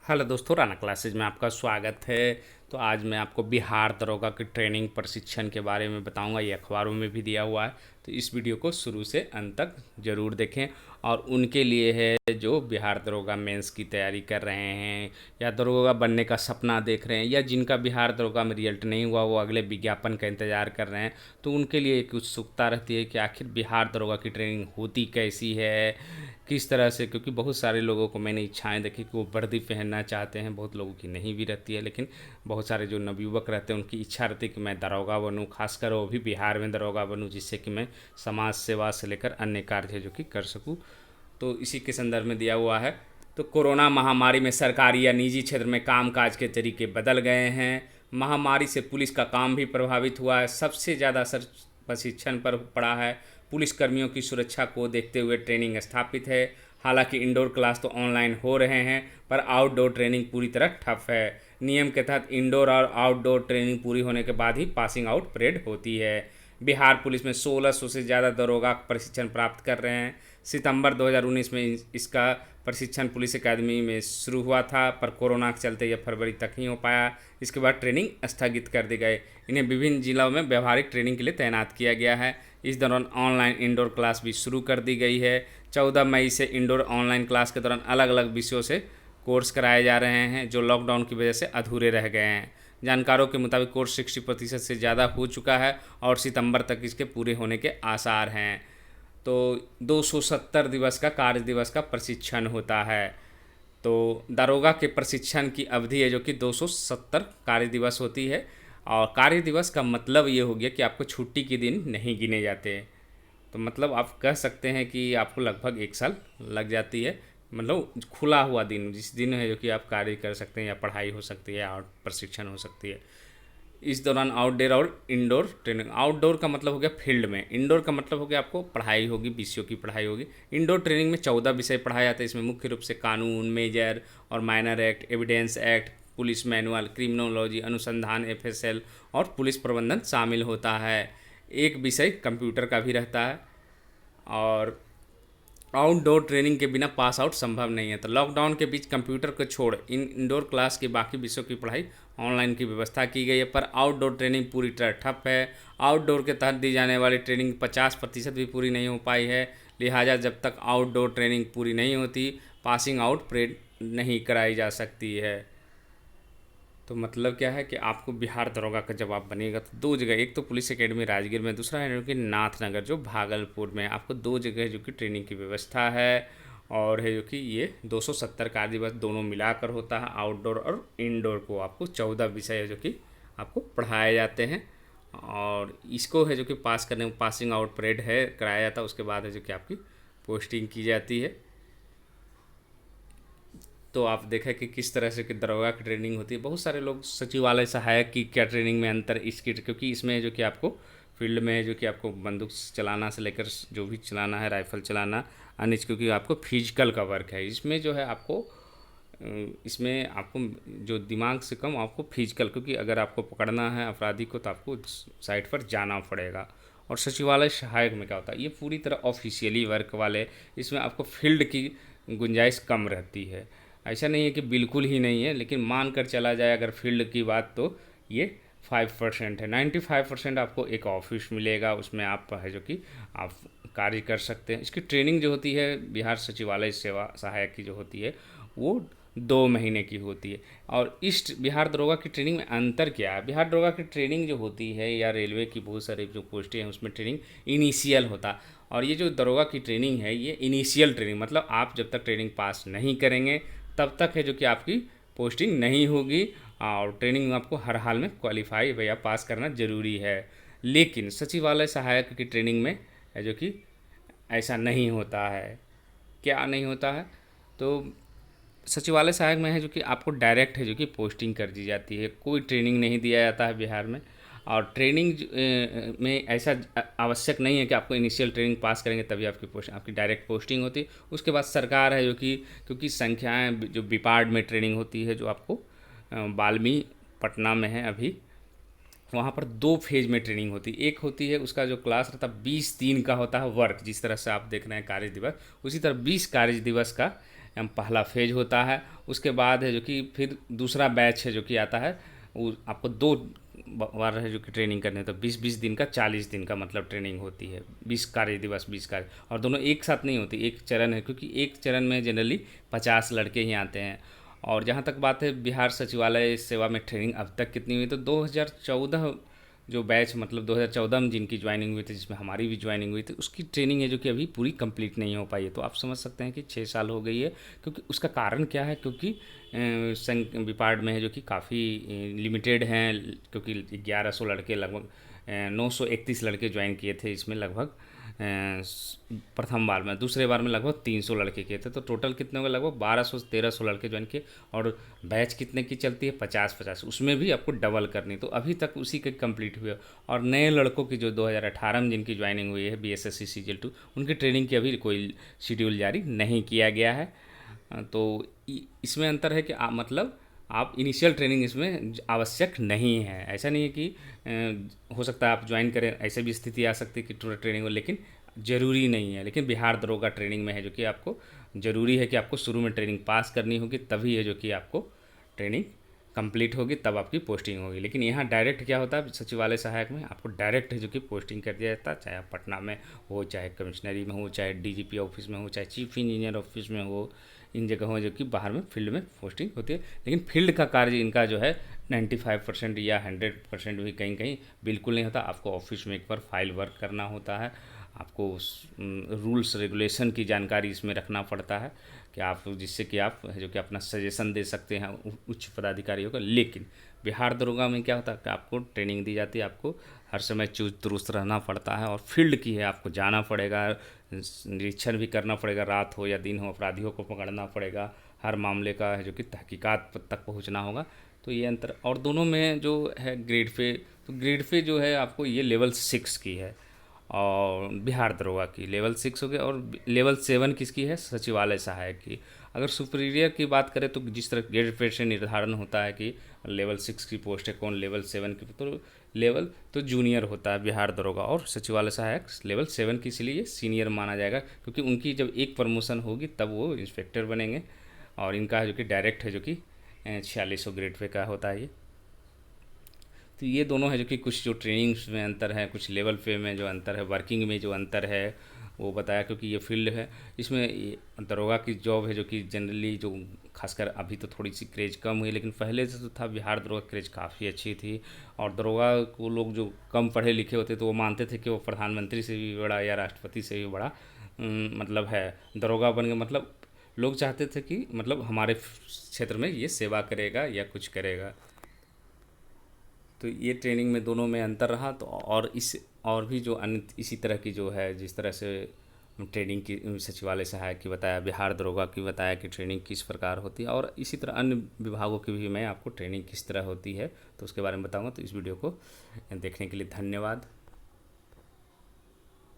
Hello दोस्तों, Rana classes में आपका स्वागत है। तो आज मैं आपको बिहार दरोगा की ट्रेनिंग प्रशिक्षण के बारे में बताऊंगा। ये अखबारों में भी दिया हुआ है, तो इस वीडियो को शुरू से अंत तक ज़रूर देखें। और उनके लिए है जो बिहार दरोगा मेंस की तैयारी कर रहे हैं या दरोगा बनने का सपना देख रहे हैं, या जिनका बिहार दरोगा में रिजल्ट नहीं हुआ, वो अगले विज्ञापन का इंतज़ार कर रहे हैं। तो उनके लिए एक उत्सुकता रहती है कि आखिर बिहार दरोगा की ट्रेनिंग होती कैसी है, किस तरह से। क्योंकि बहुत सारे लोगों को मैंने इच्छाएं देखी कि वो वर्दी पहनना चाहते हैं, बहुत लोगों की नहीं भी रहती है, लेकिन बहुत सारे जो नवयुवक रहते हैं उनकी इच्छा रहती है कि मैं दरोगा बनूं, खासकर वो भी बिहार में दरोगा बनूं, जिससे कि मैं समाज सेवा से लेकर अन्य कार्य जो कि कर सकूं। तो इसी के संदर्भ में दिया हुआ है। तो कोरोना महामारी में सरकारी या निजी क्षेत्र में कामकाज के तरीके बदल गए हैं। महामारी से पुलिस का काम भी प्रभावित हुआ है। सबसे ज़्यादा असर प्रशिक्षण पर पड़ा है। पुलिस कर्मियों की सुरक्षा को देखते हुए ट्रेनिंग स्थापित है। हालांकि इंडोर क्लास तो ऑनलाइन हो रहे हैं, पर आउटडोर ट्रेनिंग पूरी तरह ठप है। नियम के तहत इंडोर और आउटडोर ट्रेनिंग पूरी होने के बाद ही पासिंग आउट परेड होती है। बिहार पुलिस में 1600 से ज़्यादा दरोगा प्रशिक्षण प्राप्त कर रहे हैं। सितंबर 2019 में इसका प्रशिक्षण पुलिस अकादमी में शुरू हुआ था, पर कोरोना के चलते यह फरवरी तक ही हो पाया। इसके बाद ट्रेनिंग स्थगित कर दी गई। इन्हें विभिन्न जिलों में व्यवहारिक ट्रेनिंग के लिए तैनात किया गया है। इस दौरान ऑनलाइन इंडोर क्लास भी शुरू कर दी गई है। 14 मई से इंडोर ऑनलाइन क्लास के दौरान अलग अलग विषयों से कोर्स कराए जा रहे हैं, जो लॉकडाउन की वजह से अधूरे रह गए हैं। जानकारों के मुताबिक कोर्स 60% से ज़्यादा हो चुका है और सितंबर तक इसके पूरे होने के आसार हैं। तो 270 दिवस का कार्य दिवस का प्रशिक्षण होता है। तो दारोगा के प्रशिक्षण की अवधि है जो कि 270 कार्य दिवस होती है। और कार्य दिवस का मतलब ये हो गया कि आपको छुट्टी के दिन नहीं गिने जाते। तो मतलब आप कह सकते हैं कि आपको लगभग 1 साल लग जाती है। मतलब खुला हुआ दिन, जिस दिन है जो कि आप कार्य कर सकते हैं, या पढ़ाई हो सकती है, या प्रशिक्षण हो सकती है। इस दौरान आउटडोर और इंडोर ट्रेनिंग। आउटडोर का मतलब हो गया फील्ड में, इंडोर का मतलब हो गया आपको पढ़ाई होगी, विषयों की पढ़ाई होगी। इंडोर ट्रेनिंग में 14 विषय पढ़ाए जाते हैं। इसमें मुख्य रूप से कानून, मेजर और minor act, evidence act, police manual, criminology, अनुसंधान, एफएसएल और पुलिस प्रबंधन शामिल होता है। एक विषय कंप्यूटर का भी रहता है। और आउटडोर ट्रेनिंग के बिना पास आउट संभव नहीं है। तो लॉकडाउन के बीच कंप्यूटर को छोड़ इन इंडोर क्लास के बाकी विषयों की पढ़ाई ऑनलाइन की व्यवस्था की गई है, पर आउटडोर ट्रेनिंग पूरी तरह ठप है। आउटडोर के तहत दी जाने वाली ट्रेनिंग 50% भी पूरी नहीं हो पाई है। लिहाजा जब तक आउटडोर ट्रेनिंग पूरी नहीं होती, पासिंग आउट परेड नहीं कराई जा सकती है। तो मतलब क्या है कि आपको बिहार दरोगा का जब आप बनेगा तो दो जगह, एक तो पुलिस एकेडमी राजगीर में, दूसरा है जो कि नाथनगर जो भागलपुर में, आपको दो जगह जो कि ट्रेनिंग की व्यवस्था है। और है जो कि ये 270 कार्य दिवस दोनों मिलाकर होता है। आउटडोर और इंडोर को आपको 14 विषय है जो कि आपको पढ़ाए जाते हैं। और इसको है जो कि पास करने में पासिंग आउट परेड है कराया जाता है। उसके बाद है जो कि आपकी पोस्टिंग की जाती है। तो आप देखें कि किस तरह से कि दरोगा की ट्रेनिंग होती है। बहुत सारे लोग सचिवालय सहायक की क्या ट्रेनिंग में अंतर इसकी, क्योंकि इसमें जो कि आपको फील्ड में जो कि आपको बंदूक चलाना से लेकर जो भी चलाना है, राइफल चलाना, अन्य, क्योंकि आपको फिजिकल का वर्क है। इसमें जो है आपको इसमें आपको जो दिमाग से कम आपको फिजिकल, क्योंकि अगर आपको पकड़ना है अपराधी को तो आपको साइट पर जाना पड़ेगा। और सचिवालय सहायक में क्या होता है, ये पूरी तरह ऑफिशियली वर्क वाले, इसमें आपको फील्ड की गुंजाइश कम रहती है। ऐसा नहीं है कि बिल्कुल ही नहीं है, लेकिन मान कर चला जाए अगर फील्ड की बात, तो ये 5% है। 95% आपको एक ऑफिस मिलेगा, उसमें आप है जो कि आप कार्य कर सकते हैं। इसकी ट्रेनिंग जो होती है बिहार सचिवालय सेवा सहायक की जो होती है, वो 2 महीने की होती है। और इस बिहार दरोगा की ट्रेनिंग में अंतर क्या है, बिहार दरोगा की ट्रेनिंग जो होती है या रेलवे की बहुत सारी जो पोस्टें हैं उसमें ट्रेनिंग इनिशियल होता है। और ये जो दरोगा की ट्रेनिंग है ये इनिशियल ट्रेनिंग, मतलब आप जब तक ट्रेनिंग पास नहीं करेंगे तब तक है जो कि आपकी पोस्टिंग नहीं होगी। और ट्रेनिंग में आपको हर हाल में क्वालिफाई या पास करना ज़रूरी है। लेकिन सचिवालय सहायक की ट्रेनिंग में है जो कि ऐसा नहीं होता है। क्या नहीं होता है, तो सचिवालय सहायक में है जो कि आपको डायरेक्ट है जो कि पोस्टिंग कर दी जाती है, कोई ट्रेनिंग नहीं दिया जाता है बिहार में। और ट्रेनिंग में ऐसा आवश्यक नहीं है कि आपको इनिशियल ट्रेनिंग पास करेंगे तभी आपकी पोस्ट, आपकी डायरेक्ट पोस्टिंग होती है। उसके बाद सरकार है जो कि, क्योंकि संख्याएं जो बिपार्ड में ट्रेनिंग होती है जो आपको बाल्मी पटना में है अभी, वहाँ पर 2 फेज में ट्रेनिंग होती है। एक होती है उसका जो क्लास रहता है 20 दिन का होता है वर्क, जिस तरह से आप देख रहे हैं कार्य दिवस, उसी तरह 20 कार्य दिवस का पहला फेज होता है। उसके बाद है जो कि फिर दूसरा बैच है जो कि आता है, वो आपको 2 बार है जो कि ट्रेनिंग करनी है। तो 20-20 दिन का, 40 दिन का मतलब ट्रेनिंग होती है, 20 कार्य दिवस, 20 कार्य, और दोनों एक साथ नहीं होती, एक चरण है, क्योंकि एक चरण में जनरली 50 लड़के ही आते हैं। और जहाँ तक बात है बिहार सचिवालय सेवा में ट्रेनिंग अब तक कितनी हुई, तो 2014 जो बैच मतलब 2014 में जिनकी ज्वाइनिंग हुई थी, जिसमें हमारी भी ज्वाइनिंग हुई थी, उसकी ट्रेनिंग है जो कि अभी पूरी कंप्लीट नहीं हो पाई है। तो आप समझ सकते हैं कि 6 साल हो गई है। क्योंकि उसका कारण क्या है, क्योंकि संघ विपार्ड में है जो कि काफ़ी लिमिटेड हैं, क्योंकि 1100 लड़के लगभग 931 लड़के ज्वाइन किए थे इसमें लगभग प्रथम बार में। दूसरे बार में लगभग 300 लड़के किए थे, तो टोटल कितने हो गए, लगभग 1200-1300 लड़के ज्वाइन किए। और बैच कितने की चलती है, 50-50, उसमें भी आपको डबल करनी, तो अभी तक उसी के कंप्लीट हुए। और नए लड़कों की जो 2018 में जिनकी ज्वाइनिंग हुई है BSSC CGL 2, उनकी ट्रेनिंग की अभी कोई शेड्यूल जारी नहीं किया गया है। तो इसमें अंतर है कि मतलब आप इनिशियल ट्रेनिंग इसमें आवश्यक नहीं है। ऐसा नहीं है कि हो सकता है आप ज्वाइन करें, ऐसे भी स्थिति आ सकती है कि पूरा ट्रेनिंग हो, लेकिन ज़रूरी नहीं है। लेकिन बिहार दरोगा ट्रेनिंग में है जो कि आपको ज़रूरी है कि आपको शुरू में ट्रेनिंग पास करनी होगी, तभी है जो कि आपको ट्रेनिंग कंप्लीट होगी, तब आपकी पोस्टिंग होगी। लेकिन यहाँ डायरेक्ट क्या होता है, सचिवालय सहायक में आपको डायरेक्ट है जो कि पोस्टिंग कर दिया जाता है, चाहे आप पटना में हो, चाहे कमिश्नरी में हो, चाहे DGP ऑफिस में हो, चाहे चीफ इंजीनियर ऑफिस में हो, इन जगहों जो कि बाहर में फील्ड में पोस्टिंग होती है। लेकिन फील्ड का कार्य इनका जो है 95% या 100% भी कहीं कहीं बिल्कुल नहीं होता। आपको ऑफिस में एक बार फाइल वर्क करना होता है, आपको रूल्स रेगुलेशन की जानकारी इसमें रखना पड़ता है कि आप, जिससे कि आप जो कि अपना सजेशन दे सकते हैं उच्च पदाधिकारियों का। लेकिन बिहार दरोगा में क्या होता है कि आपको ट्रेनिंग दी जाती है, आपको हर समय चुस्त दुरुस्त रहना पड़ता है, और फील्ड की है, आपको जाना पड़ेगा, निरीक्षण भी करना पड़ेगा, रात हो या दिन हो, अपराधियों को पकड़ना पड़ेगा, हर मामले का है जो कि तहकीकात तक पहुंचना होगा। तो ये अंतर, और दोनों में जो है ग्रेड पे, तो ग्रेड पे जो है आपको ये लेवल 6 की है, और बिहार दरोगा की लेवल 6 हो गया, और लेवल 7 किसकी है, सचिवालय सहायक की। अगर सुपीरियर की बात करें तो जिस तरह ग्रेड पे से निर्धारण होता है कि लेवल 6 की पोस्ट है कौन, लेवल 7 की, तो लेवल तो जूनियर होता है बिहार दरोगा, और सचिवालय सहायक लेवल 7 की, इसलिए ये सीनियर माना जाएगा, क्योंकि उनकी जब एक प्रमोशन होगी तब वो इंस्पेक्टर बनेंगे। और इनका जो कि डायरेक्ट है जो कि 4600 ग्रेड पे का होता है ये। तो ये दोनों है जो कि कुछ जो ट्रेनिंग्स में अंतर है, कुछ लेवल पे में जो अंतर है, वर्किंग में जो अंतर है वो बताया। क्योंकि ये फील्ड है, इसमें दरोगा की जॉब है जो कि जनरली जो खासकर अभी तो थोड़ी सी क्रेज कम हुई, लेकिन पहले से तो था, बिहार दरोगा क्रेज काफ़ी अच्छी थी। और दरोगा को लोग जो कम पढ़े लिखे होते तो वो मानते थे कि वो प्रधानमंत्री से भी बड़ा या राष्ट्रपति से भी बड़ा मतलब है दरोगा बन गए। मतलब लोग चाहते थे कि मतलब हमारे क्षेत्र में ये सेवा करेगा या कुछ करेगा। तो ये ट्रेनिंग में दोनों में अंतर रहा। तो और इस और भी जो अन्य इसी तरह की जो है, जिस तरह से ट्रेनिंग की सचिवालय सहायक की बताया, बिहार दरोगा की बताया कि ट्रेनिंग किस प्रकार होती है, और इसी तरह अन्य विभागों की भी मैं आपको ट्रेनिंग किस तरह होती है तो उसके बारे में बताऊंगा। तो इस वीडियो को देखने के लिए धन्यवाद।